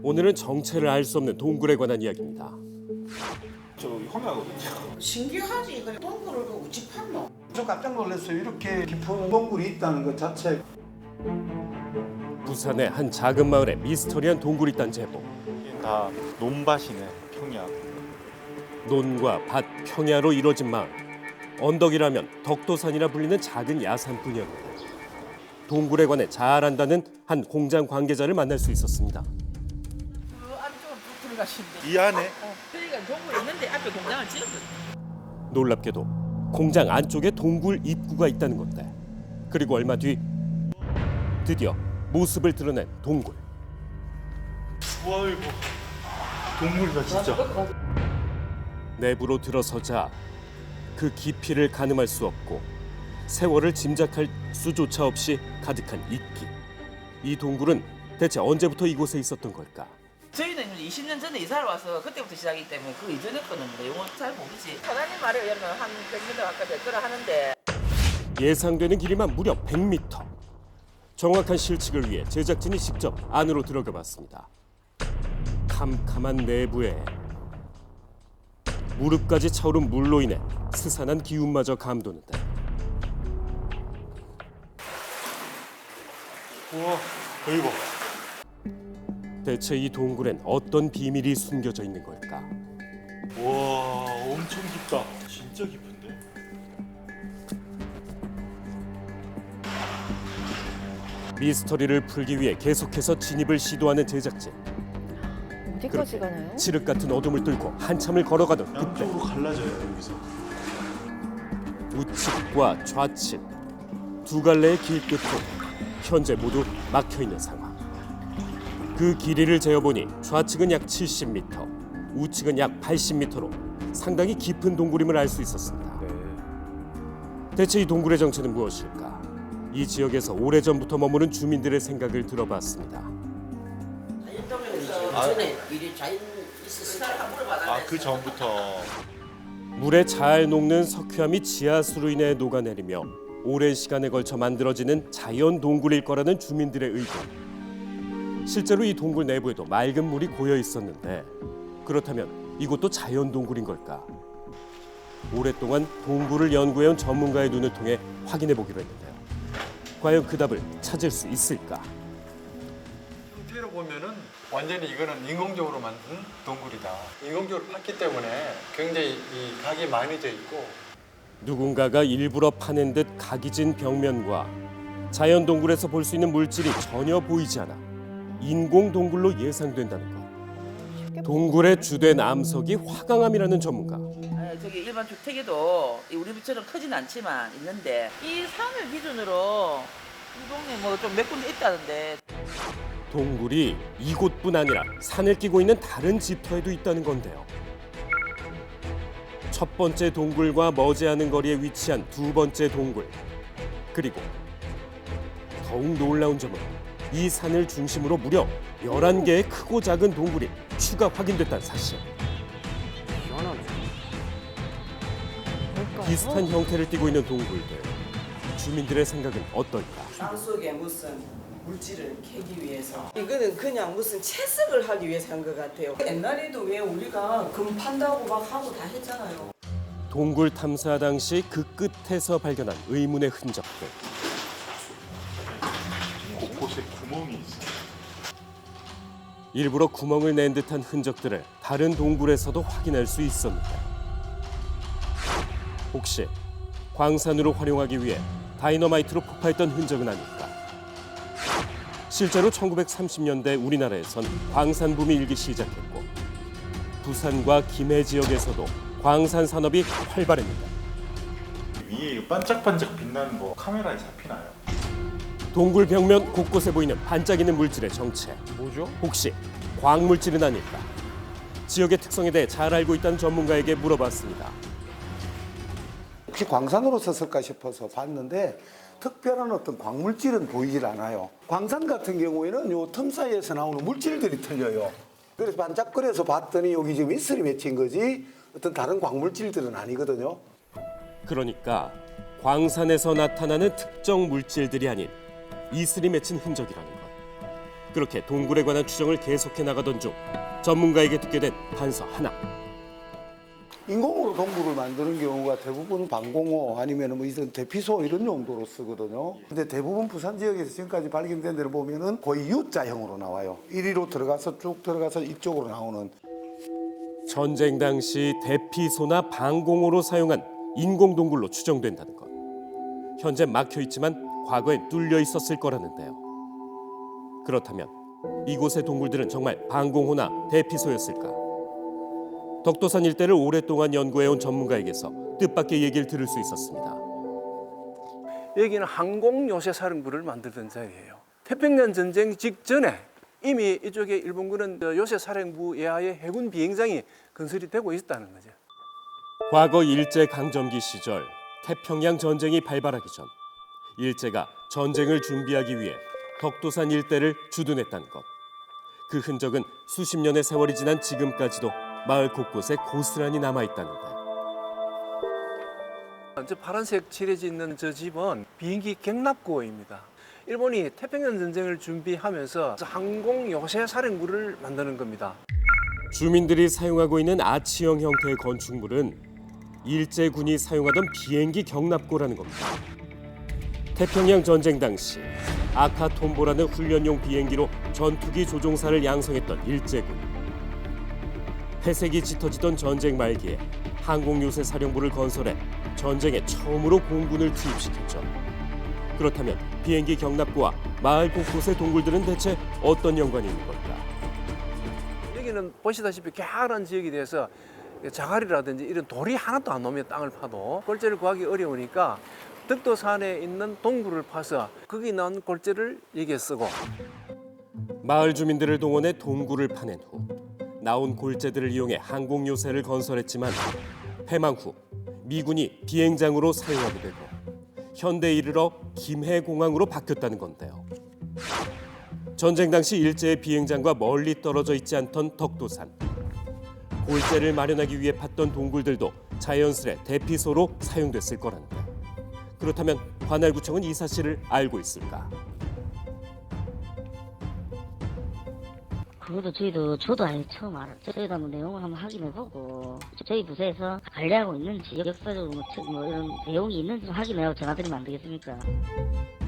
오늘은 정체를 알 수 없는 동굴에 관한 이야기입니다. 저 험하거든요. 신기하지. 이거 동굴을 그 어찌 판노? 저 깜짝 놀랐어요. 이렇게 깊은 동굴이 있다는 것 자체. 부산의 한 작은 마을에 미스터리한 동굴이 있다는 제보. 다 논밭이네, 평야. 논과 밭, 평야로 이루어진 마을. 언덕이라면 덕도산이라 불리는 작은 야산뿐이었는데 동굴에 관해 잘 안다는 한 공장 관계자를 만날 수 있었습니다. 그 안쪽으로 쭉 들어가시는데. 이 안에 그러니까 동굴이 있는데 앞에 공장을 지었거든요. 놀랍게도 공장 안쪽에 동굴 입구가 있다는 건데 그리고 얼마 뒤 드디어 모습을 드러낸 동굴. 우와 이거 동물이다 진짜. 내부로 들어서자 그 깊이를 가늠할 수 없고 세월을 짐작할 수조차 없이 가득한 이끼. 이 동굴은 대체 언제부터 이곳에 있었던 걸까? 저희는 20년 전에 이사를 와서 그때부터 시작이기 때문에 그 이전에 거는 내용은 잘 모르지. 사장님 말에 의하면 한 100m 가까이 될 거라 하는데 예상되는 길이만 무려 100m. 정확한 실측을 위해 제작진이 직접 안으로 들어가 봤습니다. 캄캄한 내부에 무릎까지 차오른 물로 인해 스산한 기운마저 감도는데 우와 여기 봐. 대체 이 동굴엔 어떤 비밀이 숨겨져 있는 걸까? 우와 엄청 깊다. 진짜 깊은데? 미스터리를 풀기 위해 계속해서 진입을 시도하는 제작진. 어디까지 가나요? 칠흑 같은 어둠을 뚫고 한참을 걸어가던 그때 양쪽으로 갈라져요 여기서. 우측과 좌측 두 갈래의 길 끝에 현재 모두 막혀 있는 상황. 그 길이를 재어보니 좌측은 약 70m, 우측은 약 80m로 상당히 깊은 동굴임을 알 수 있었습니다. 대체 이 동굴의 정체는 무엇일까? 이 지역에서 오래전부터 머무는 주민들의 생각을 들어봤습니다. 전에 미리 자연 있었을 아그 전부터. 물에 잘 녹는 석회암이 지하수로 인해 녹아내리며 오랜 시간에 걸쳐 만들어지는 자연 동굴일 거라는 주민들의 의견. 실제로 이 동굴 내부에도 맑은 물이 고여 있었는데 그렇다면 이곳도 자연 동굴인 걸까? 오랫동안 동굴을 연구해온 전문가의 눈을 통해 확인해 보기로 했는데요. 과연 그 답을 찾을 수 있을까? 형태로 보면은 완전히 이거는 인공적으로 만든 동굴이다. 인공적으로 팠기 때문에 굉장히 이 각이 많이 져 있고. 누군가가 일부러 파낸 듯 각이 진 벽면과 자연 동굴에서 볼 수 있는 물질이 전혀 보이지 않아 인공 동굴로 예상된다는 것. 동굴의 주된 암석이 화강암이라는 전문가. 저기 일반 주택에도 우리 집처럼 크진 않지만 있는데 이 산을 기준으로 이 동네 뭐 좀 몇 군데 있다는데 동굴이 이곳뿐 아니라 산을 끼고 있는 다른 집터에도 있다는 건데요. 첫 번째 동굴과 머지않은 거리에 위치한 두 번째 동굴. 그리고 더욱 놀라운 점은 이 산을 중심으로 무려 11개의 크고 작은 동굴이 추가 확인됐다는 사실. 비슷한 형태를 띠고 있는 동굴들. 주민들의 생각은 어떨까? 땅속에 무슨 물질을 캐기 위해서 이거는 그냥 무슨 채석을 하기 위해서 한 것 같아요. 옛날에도 왜 우리가 금 판다고 막 하고 다 했잖아요. 동굴 탐사 당시 그 끝에서 발견한 의문의 흔적들. 곳곳에 구멍이 있어. 일부러 구멍을 낸 듯한 흔적들을 다른 동굴에서도 확인할 수 있었는데 혹시 광산으로 활용하기 위해 다이너마이트로 폭파했던 흔적은 아닐까? 실제로 1930년대 우리나라에선 광산 붐이 일기 시작했고 부산과 김해 지역에서도 광산 산업이 활발했는데 위에 이거 반짝반짝 빛나는 거 카메라에 잡히나요? 동굴 벽면 곳곳에 보이는 반짝이는 물질의 정체. 뭐죠? 혹시 광물질은 아닐까? 지역의 특성에 대해 잘 알고 있다는 전문가에게 물어봤습니다. 혹시 광산으로 썼을까 싶어서 봤는데 특별한 어떤 광물질은 보이질 않아요. 광산 같은 경우에는 요 틈 사이에서 나오는 물질들이 틀려요. 그래서 반짝거려서 봤더니 여기 지금 이슬이 맺힌 거지 어떤 다른 광물질들은 아니거든요. 그러니까 광산에서 나타나는 특정 물질들이 아닌 이슬이 맺힌 흔적이라는 것. 그렇게 동굴에 관한 추정을 계속해 나가던 중 전문가에게 듣게 된 단서 하나. 인공으로 동굴을 만드는 경우가 대부분 방공호 아니면 뭐 이런 대피소 이런 용도로 쓰거든요. 근데 대부분 부산 지역에서 지금까지 발견된 데를 보면은 거의 U자형으로 나와요. 이리로 들어가서 쭉 들어가서 이쪽으로 나오는. 전쟁 당시 대피소나 방공호로 사용한 인공 동굴로 추정된다는 것. 현재 막혀 있지만 과거엔 뚫려 있었을 거라는데요. 그렇다면 이곳의 동굴들은 정말 방공호나 대피소였을까? 덕도산 일대를 오랫동안 연구해온 전문가에게서 뜻밖의 얘기를 들을 수 있었습니다. 여기는 항공 요새 사령부를 만들던 자리예요. 태평양 전쟁 직전에 이미 이쪽에 일본군은 요새 사령부 예하의 해군 비행장이 건설이 되고 있다는 거죠. 과거 일제 강점기 시절 태평양 전쟁이 발발하기 전 일제가 전쟁을 준비하기 위해 덕도산 일대를 주둔했다는 것. 그 흔적은 수십 년의 세월이 지난 지금까지도 마을 곳곳에 고스란히 남아있다는데. 저 파란색 칠해져 있는 저 집은 비행기 갱납구입니다. 일본이 태평양 전쟁을 준비하면서 항공 요새 사령부를 만드는 겁니다. 주민들이 사용하고 있는 아치형 형태의 건축물은 일제군이 사용하던 비행기 경납고라는 겁니다. 태평양 전쟁 당시 아카톰보라는 훈련용 비행기로 전투기 조종사를 양성했던 일제군. 폐색이 짙어지던 전쟁 말기에 항공요새 사령부를 건설해 전쟁에 처음으로 공군을 투입시켰죠. 그렇다면 비행기 경납고와 마을 곳곳의 동굴들은 대체 어떤 연관이 있는 걸까? 여기는 보시다시피 갸름한 지역이 돼서 자갈이라든지 이런 돌이 하나도 안 나오면 땅을 파도 골재를 구하기 어려우니까 덕도산에 있는 동굴을 파서 거기 나온 골재를 여기에 쓰고. 마을 주민들을 동원해 동굴을 파낸 후 나온 골재들을 이용해 항공 요새를 건설했지만 패망 후 미군이 비행장으로 사용하게 되고 현대에 이르러 김해공항으로 바뀌었다는 건데요. 전쟁 당시 일제의 비행장과 멀리 떨어져 있지 않던 덕도산. 골재를 마련하기 위해 팠던 동굴들도 자연스레 대피소로 사용됐을 거란데. 그렇다면 관할구청은 이 사실을 알고 있을까? 그것도 저도 아예 처음 알았죠. 저희도 한번 내용을 한번 확인해보고 저희 부서에서 관리하고 있는지 역사적으로 뭐 이런 내용이 있는지 좀 확인하고 전화드리면 안 되겠습니까?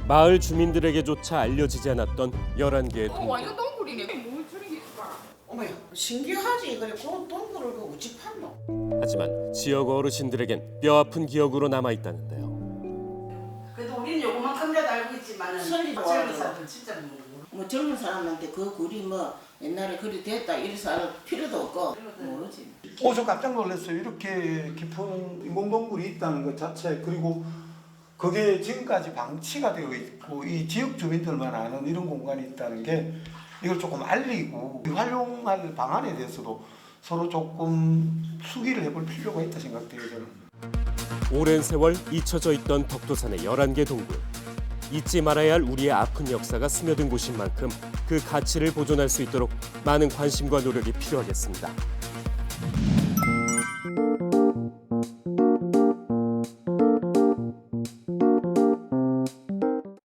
마을 주민들에게조차 알려지지 않았던 11개의 동굴. 완전 동굴이네. 뭐 저런 게 있을까? 어머야, 신기하지. 그래, 그 동굴을 그 어찌 팠노? 하지만 지역 어르신들에겐 뼈아픈 기억으로 남아있다는데요. 그래도 우리는 요거만큼이라도 알고 있지만은 젊은 사람들 진짜 뭐 젊은 사람한테 그 굴이 뭐 옛날에 그리 됐다 이래서 알 필요도 없고 모르지. 저 깜짝 놀랐어요. 이렇게 깊은 인공동굴이 있다는 것 자체, 그리고 그게 지금까지 방치가 되어 있고 이 지역 주민들만 아는 이런 공간이 있다는 게 이걸 조금 알리고 활용할 방안에 대해서도 서로 조금 수기를 해볼 필요가 있다 생각돼요, 저는. 오랜 세월 잊혀져 있던 덕도산의 11개 동굴. 잊지 말아야 할 우리의 아픈 역사가 스며든 곳인 만큼 그 가치를 보존할 수 있도록 많은 관심과 노력이 필요하겠습니다.